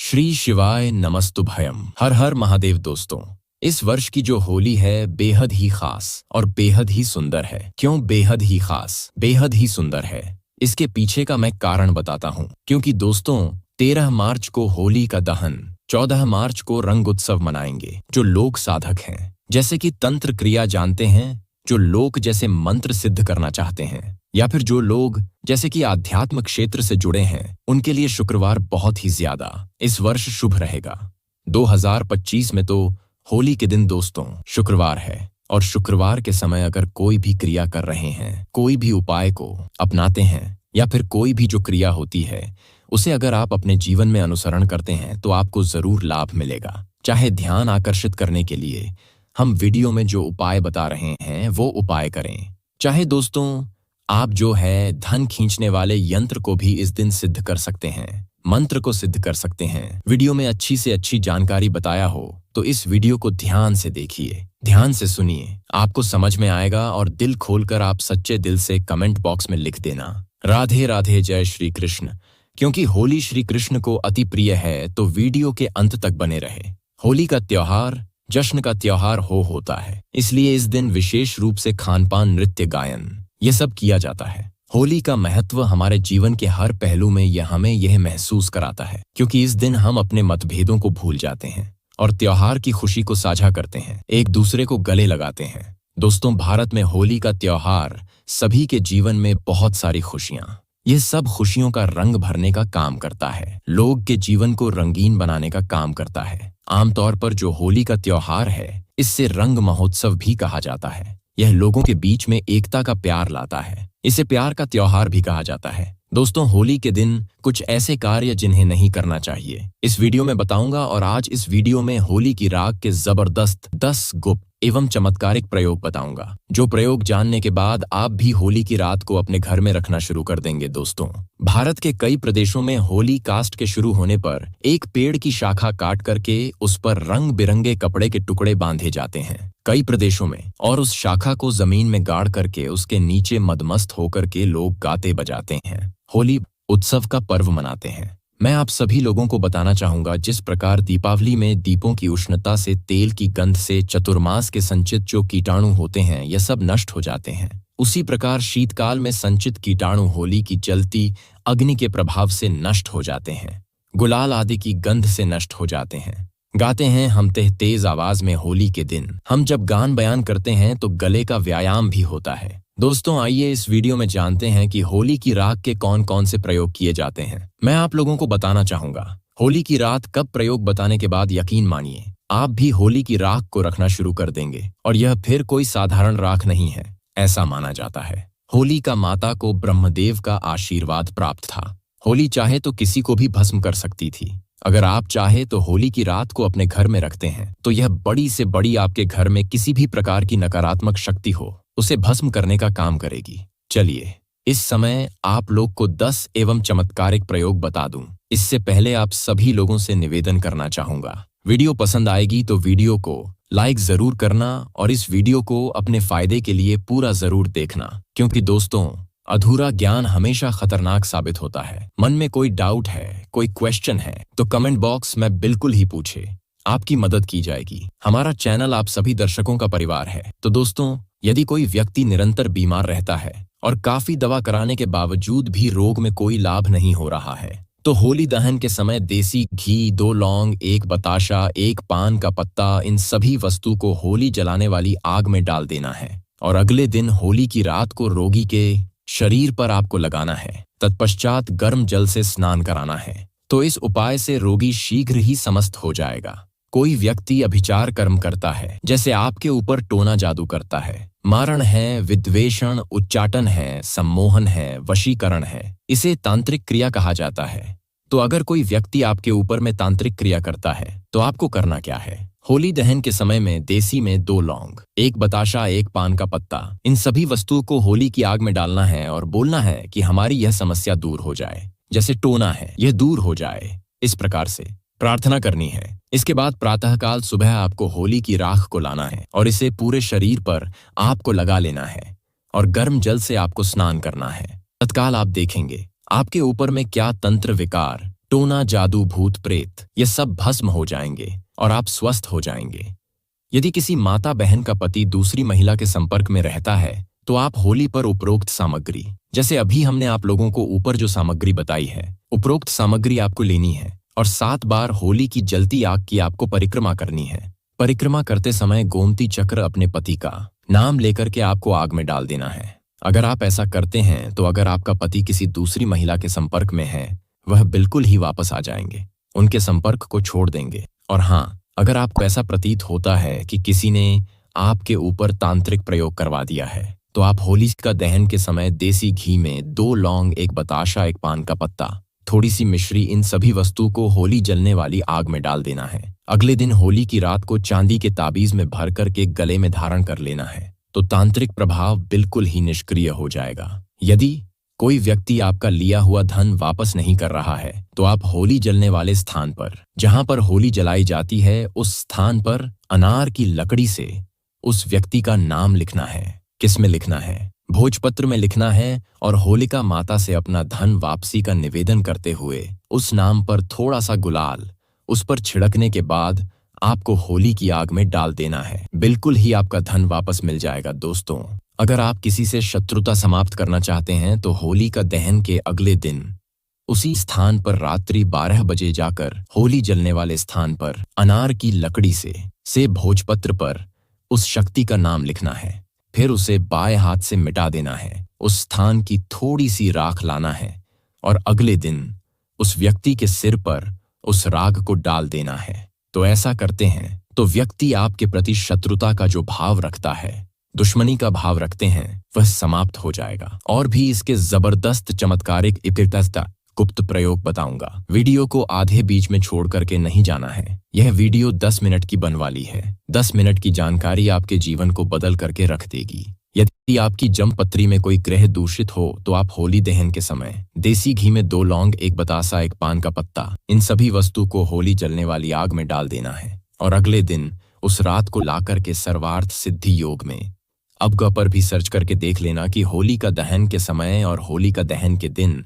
श्री शिवाय नमस्तुभयम। हर हर महादेव। दोस्तों, इस वर्ष की जो होली है बेहद ही खास और बेहद ही सुंदर है। क्यों बेहद ही खास, बेहद ही सुंदर है? इसके पीछे का मैं कारण बताता हूँ। क्योंकि दोस्तों, 13 मार्च को होली का दहन, 14 मार्च को रंग उत्सव मनाएंगे। जो लोक साधक हैं, जैसे कि तंत्र क्रिया जानते हैं, जो लोग जैसे मंत्र सिद्ध करना चाहते हैं, या फिर जो लोग जैसे कि आध्यात्म क्षेत्र से जुड़े हैं, उनके लिए शुक्रवार बहुत ही ज्यादा इस वर्ष शुभ रहेगा। 2025 में तो होली के दिन दोस्तों शुक्रवार है, और शुक्रवार के समय अगर कोई भी क्रिया कर रहे हैं, कोई भी उपाय को अपनाते हैं, या फिर कोई भी जो क्रिया होती है उसे अगर आप अपने जीवन में अनुसरण करते हैं तो आपको जरूर लाभ मिलेगा। चाहे ध्यान आकर्षित करने के लिए हम वीडियो में जो उपाय बता रहे हैं वो उपाय करें, चाहे दोस्तों आप जो है धन खींचने वाले यंत्र को भी इस दिन सिद्ध कर सकते हैं, मंत्र को सिद्ध कर सकते हैं। वीडियो में अच्छी से अच्छी जानकारी बताया हो तो इस वीडियो को ध्यान से देखिए, ध्यान से सुनिए, आपको समझ में आएगा। और दिल खोलकर आप सच्चे दिल से कमेंट बॉक्स में लिख देना राधे राधे, जय श्री कृष्ण। क्योंकि होली श्री कृष्ण को अति प्रिय है तो वीडियो के अंत तक बने रहे। होली का त्योहार जश्न का त्योहार होता है, इसलिए इस दिन विशेष रूप से खान पान, नृत्य, गायन ये सब किया जाता है। होली का महत्व हमारे जीवन के हर पहलू में हमें यह महसूस कराता है, क्योंकि इस दिन हम अपने मतभेदों को भूल जाते हैं और त्योहार की खुशी को साझा करते हैं, एक दूसरे को गले लगाते हैं। दोस्तों, भारत में होली का त्योहार सभी के जीवन में बहुत सारी खुशियां, ये सब खुशियों का रंग भरने का काम करता है, लोग के जीवन को रंगीन बनाने का काम करता है। आमतौर पर जो होली का त्योहार है, इससे रंग महोत्सव भी कहा जाता है। यह लोगों के बीच में एकता का प्यार लाता है, इसे प्यार का त्योहार भी कहा जाता है। दोस्तों, होली के दिन कुछ ऐसे कार्य जिन्हें नहीं करना चाहिए, इस वीडियो में बताऊंगा। और आज इस वीडियो में होली की राग के जबरदस्त 10 गुप्त एवं चमत्कारिक प्रयोग बताऊंगा, जो प्रयोग जानने के बाद आप भी होली की रात को अपने घर में रखना शुरू कर देंगे। दोस्तों, भारत के कई प्रदेशों में होली कास्ट के शुरू होने पर एक पेड़ की शाखा काट करके उस पर रंग बिरंगे कपड़े के टुकड़े बांधे जाते हैं कई प्रदेशों में, और उस शाखा को जमीन में गाड़ करके उसके नीचे मदमस्त होकर के लोग गाते बजाते हैं, होली उत्सव का पर्व मनाते हैं। मैं आप सभी लोगों को बताना चाहूंगा, जिस प्रकार दीपावली में दीपों की उष्णता से, तेल की गंध से चतुर्मास के संचित जो कीटाणु होते हैं यह सब नष्ट हो जाते हैं, उसी प्रकार शीतकाल में संचित कीटाणु होली की जलती अग्नि के प्रभाव से नष्ट हो जाते हैं, गुलाल आदि की गंध से नष्ट हो जाते हैं। गाते हैं हम तेज आवाज में होली के दिन। हम जब गान बयान करते हैं तो गले का व्यायाम भी होता है। दोस्तों, आइए इस वीडियो में जानते हैं कि होली की राग के कौन कौन से प्रयोग किए जाते हैं। मैं आप लोगों को बताना चाहूंगा होली की रात कब प्रयोग बताने के बाद यकीन मानिए आप भी होली की राख को रखना शुरू कर देंगे। और यह फिर कोई साधारण राख नहीं है। ऐसा माना जाता है होली का माता को ब्रह्मदेव का आशीर्वाद प्राप्त था। होली चाहे तो किसी को भी भस्म कर सकती थी। अगर आप चाहे तो होली की रात को अपने घर में रखते हैं तो यह बड़ी से बड़ी आपके घर में किसी भी प्रकार की नकारात्मक शक्ति हो उसे भस्म करने का काम करेगी। चलिए, इस समय आप लोग को 10 एवं चमत्कारिक प्रयोग बता दूं। इससे पहले आप सभी लोगों से निवेदन करना चाहूंगा, वीडियो पसंद आएगी तो वीडियो को लाइक जरूर करना और इस वीडियो को अपने फायदे के लिए पूरा जरूर देखना। क्योंकि दोस्तों, अधूरा ज्ञान हमेशा खतरनाक साबित होता है। मन में कोई डाउट है, कोई क्वेश्चन है तो कमेंट बॉक्स में बिल्कुल ही पूछे, आपकी मदद की जाएगी। हमारा चैनल आप सभी दर्शकों का परिवार है। तो दोस्तों, यदि कोई व्यक्ति निरंतर बीमार रहता है और काफी दवा कराने के बावजूद भी रोग में कोई लाभ नहीं हो रहा है, तो होली दहन के समय देसी घी, 2 लौंग, 1 बताशा, 1 पान का पत्ता, इन सभी वस्तु को होली जलाने वाली आग में डाल देना है और अगले दिन होली की रात को रोगी के शरीर पर आपको लगाना है। तत्पश्चात गर्म जल से स्नान कराना है। तो इस उपाय से रोगी शीघ्र ही समस्त हो जाएगा। कोई व्यक्ति अभिचार कर्म करता है, जैसे आपके ऊपर टोना जादू करता है, मारण है, विद्वेषण, उच्चाटन है, सम्मोहन है, वशीकरण है, इसे तांत्रिक क्रिया कहा जाता है। तो अगर कोई व्यक्ति आपके ऊपर में तांत्रिक क्रिया करता है तो आपको करना क्या है? होली दहन के समय में देसी में 2 लौंग, 1 बताशा, 1 पान का पत्ता, इन सभी वस्तुओं को होली की आग में डालना है और बोलना है कि हमारी यह समस्या दूर हो जाए, जैसे टोना है यह दूर हो जाए, इस प्रकार से प्रार्थना करनी है। इसके बाद प्रातःकाल सुबह आपको होली की राख को लाना है और इसे पूरे शरीर पर आपको लगा लेना है और गर्म जल से आपको स्नान करना है। तत्काल आप देखेंगे आपके ऊपर में क्या तंत्र विकार, टोना, जादू, भूत प्रेत ये सब भस्म हो जाएंगे और आप स्वस्थ हो जाएंगे। यदि किसी माता बहन का पति दूसरी महिला के संपर्क में रहता है तो आप होली पर उपरोक्त सामग्री, जैसे अभी हमने आप लोगों को ऊपर जो सामग्री बताई है, उपरोक्त सामग्री आपको लेनी है और 7 बार होली की जलती आग की आपको परिक्रमा करनी है। परिक्रमा करते समय गोमती चक्र अपने पति का नाम लेकर के आपको आग में डाल देना है। अगर आप ऐसा करते हैं तो अगर आपका पति किसी दूसरी महिला के संपर्क में है, वह बिल्कुल ही वापस आ जाएंगे, उनके संपर्क को छोड़ देंगे। और हाँ, अगर आपको ऐसा प्रतीत होता है कि किसी ने आपके ऊपर तांत्रिक प्रयोग करवा दिया है तो आप होली का दहन के समय देसी घी में 2 लौंग, 1 बताशा, 1 पान का पत्ता, थोड़ी सी मिश्री, इन सभी वस्तु को होली जलने वाली आग में डाल देना है। अगले दिन होली की रात को चांदी के ताबीज में भर करके गले में धारण कर लेना है, तो तांत्रिक प्रभाव बिल्कुल ही निष्क्रिय हो जाएगा। यदि कोई व्यक्ति आपका लिया हुआ धन वापस नहीं कर रहा है तो आप होली जलने वाले स्थान पर, जहां पर होली जलाई जाती है, उस स्थान पर अनार की लकड़ी से उस व्यक्ति का नाम लिखना है। किस में लिखना है? भोजपत्र में लिखना है और होलिका माता से अपना धन वापसी का निवेदन करते हुए उस नाम पर थोड़ा सा गुलाल उस पर छिड़कने के बाद आपको होली की आग में डाल देना है। बिल्कुल ही आपका धन वापस मिल जाएगा। दोस्तों, अगर आप किसी से शत्रुता समाप्त करना चाहते हैं तो होली का दहन के अगले दिन उसी स्थान पर रात्रि 12 बजे जाकर होली जलने वाले स्थान पर अनार की लकड़ी से भोजपत्र पर उस शक्ति का नाम लिखना है, फिर उसे बाएं हाथ से मिटा देना है। उस स्थान की थोड़ी सी राख लाना है और अगले दिन उस व्यक्ति के सिर पर उस राग को डाल देना है। तो ऐसा करते हैं तो व्यक्ति आपके प्रति शत्रुता का जो भाव रखता है, दुश्मनी का भाव रखते हैं, वह समाप्त हो जाएगा। और भी इसके जबरदस्त चमत्कारिक इपिकता गुप्त प्रयोग बताऊंगा। वीडियो को आधे बीच में छोड़ करके नहीं जाना है। यह वीडियो 10 मिनट की बन वाली है। 10 मिनट की जानकारी आपके जीवन को बदल करके रख देगी। यदि आपकी जन्मपत्री में कोई ग्रह दूषित हो तो आप होली दहन के समय देसी घी में 2 लौंग, 1 बतासा, 1 पान का पत्ता, इन सभी वस्तु को होली जलने वाली आग में डाल देना है और अगले दिन उस रात को ला करके सर्वार्थ सिद्धि योग में अब पर भी सर्च करके देख लेना कि होली का दहन के समय और होली का दहन के दिन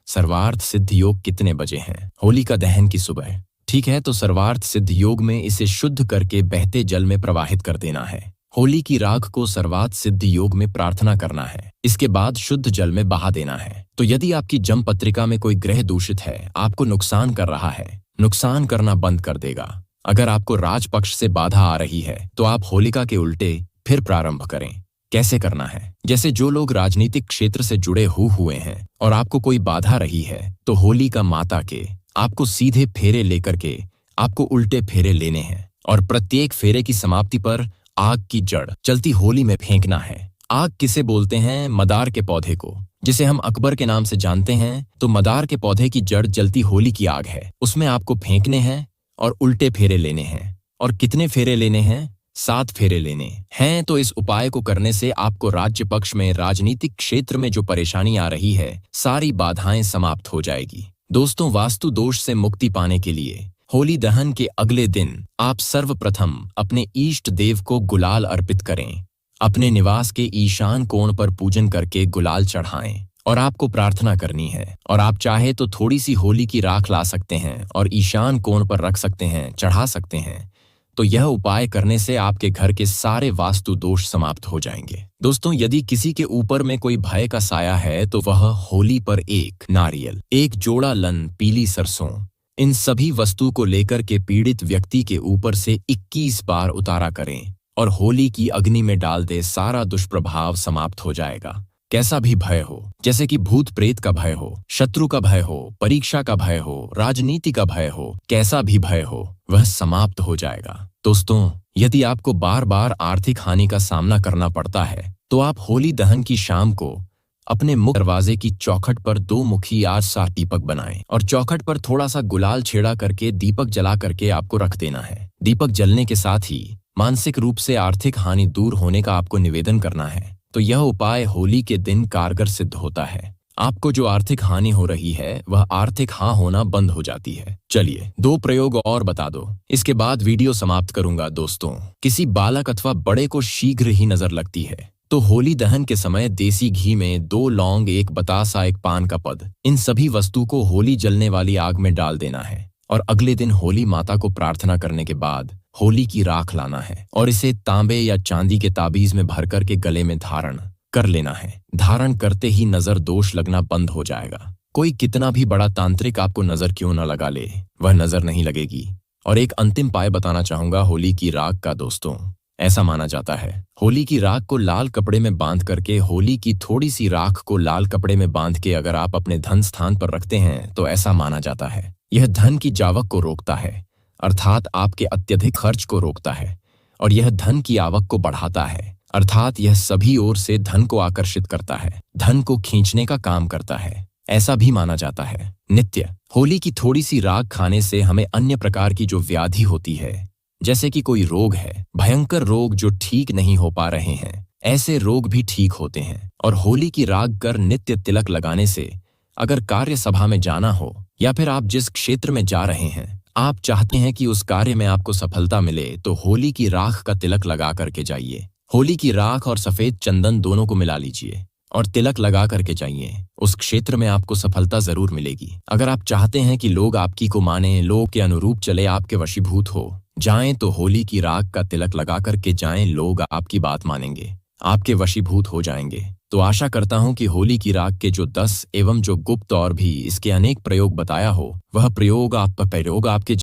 सर्वार्थ सिद्ध योग कितने बजे हैं। होली का दहन की सुबह, ठीक है, तो सर्वार्थ सिद्ध योग में इसे शुद्ध करके बहते जल में प्रवाहित कर देना है। होली की राख को सर्वार्थ सिद्ध योग में प्रार्थना करना है, इसके बाद शुद्ध जल में बहा देना है। तो यदि आपकी जन्म पत्रिका में कोई ग्रह दूषित है, आपको नुकसान कर रहा है, नुकसान करना बंद कर देगा। अगर आपको राजपक्ष से बाधा आ रही है तो आप होलिका के उल्टे फिर प्रारंभ करें। कैसे करना है? जैसे जो लोग राजनीतिक क्षेत्र से जुड़े हुए हैं और आपको कोई बाधा रही है तो होलिका माता के आपको सीधे फेरे लेकर के आपको उल्टे फेरे लेने हैं और प्रत्येक फेरे की समाप्ति पर आग की जड़ चलती होली में फेंकना है। आग किसे बोलते हैं? मदार के पौधे को, जिसे हम अकबर के नाम से जानते हैं। तो मदार के पौधे की जड़ जलती होली की आग है, उसमें आपको फेंकने हैं और उल्टे फेरे लेने हैं। और कितने फेरे लेने हैं? 7 फेरे लेने हैं। तो इस उपाय को करने से आपको राज्य पक्ष में, राजनीतिक क्षेत्र में जो परेशानी आ रही है, सारी बाधाएं समाप्त हो जाएगी। दोस्तों, वास्तु दोष से मुक्ति पाने के लिए होली दहन के अगले दिन आप सर्वप्रथम अपने इष्ट देव को गुलाल अर्पित करें। अपने निवास के ईशान कोण पर पूजन करके गुलाल चढ़ाएं और आपको प्रार्थना करनी है। और आप चाहे तो थोड़ी सी होली की राख ला सकते हैं और ईशान कोण पर रख सकते हैं, चढ़ा सकते हैं। तो यह उपाय करने से आपके घर के सारे वास्तु दोष समाप्त हो जाएंगे। दोस्तों, यदि किसी के ऊपर में कोई भय का साया है तो वह होली पर 1 नारियल, 1 जोड़ा लन, पीली सरसों, इन सभी वस्तु को लेकर के पीड़ित व्यक्ति के ऊपर से 21 बार उतारा करें और होली की अग्नि में डाल दे। सारा दुष्प्रभाव समाप्त हो जाएगा। कैसा भी भय हो, जैसे कि भूत प्रेत का भय हो, शत्रु का भय हो, परीक्षा का भय हो, राजनीति का भय हो, कैसा भी भय हो, वह समाप्त हो जाएगा। दोस्तों, यदि आपको बार बार आर्थिक हानि का सामना करना पड़ता है तो आप होली दहन की शाम को अपने मुख्य दरवाजे की चौखट पर 2 मुखी 8 दीपक बनाएं और चौखट पर थोड़ा सा गुलाल छेड़ा करके दीपक जला करके आपको रख देना है। दीपक जलने के साथ ही मानसिक रूप से आर्थिक हानि दूर होने का आपको निवेदन करना है। तो यह उपाय होली के दिन कारगर सिद्ध होता है। आपको जो आर्थिक हानि हो रही है वह आर्थिक हाँ होना बंद हो जाती है। चलिए 2 प्रयोग और बता दो, इसके बाद वीडियो समाप्त करूंगा। दोस्तों, किसी बालक अथवा बड़े को शीघ्र ही नजर लगती है तो होली दहन के समय देसी घी में 2 लौंग, 1 बतासा, 1 पान का पद, इन सभी वस्तु को होली जलने वाली आग में डाल देना है और अगले दिन होली माता को प्रार्थना करने के बाद होली की राख लाना है और इसे तांबे या चांदी के ताबीज में भरकर के गले में धारण कर लेना है। धारण करते ही नजर दोष लगना बंद हो जाएगा। कोई कितना भी बड़ा तांत्रिक आपको नजर क्यों न लगा ले, वह नजर नहीं लगेगी। और एक अंतिम उपाय बताना चाहूंगा होली की राख का दोस्तों। ऐसा माना जाता है होली की राख को लाल कपड़े में बांध करके, होली की थोड़ी सी राख को लाल कपड़े में बांध के अगर आप अपने धन स्थान पर रखते हैं तो ऐसा माना जाता है यह धन की जावक को रोकता है, अर्थात आपके अत्यधिक खर्च को रोकता है, और यह धन की आवक को बढ़ाता है, अर्थात यह सभी ओर से धन को आकर्षित करता है, धन को खींचने का काम करता है। ऐसा भी माना जाता है नित्य होली की थोड़ी सी राख खाने से हमें अन्य प्रकार की जो व्याधि होती है, जैसे कि कोई रोग है, भयंकर रोग जो ठीक नहीं हो पा रहे हैं, ऐसे रोग भी ठीक होते हैं। और होली की राख कर नित्य तिलक लगाने से अगर कार्य सभा में जाना हो या फिर आप जिस क्षेत्र में जा रहे हैं आप चाहते हैं कि उस कार्य में आपको सफलता मिले, तो होली की राख का तिलक लगा करके जाइए। होली की राख और सफेद चंदन दोनों को मिला लीजिए और तिलक लगा करके जाइए। उस क्षेत्र में आपको सफलता जरूर मिलेगी। अगर आप चाहते हैं कि लोग आपकी को माने, लोग के अनुरूप चले, आपके वशीभूत हो जाएं, तो होली की राख का तिलक लगा करके जाएं। लोग आपकी बात मानेंगे, आपके वशीभूत हो जाएंगे। तो आशा करता हूं कि होली की राख के जो 10 एवं जो गुप्त और भी इसके अनेक प्रयोग बताया हो, वह प्रयोग आपके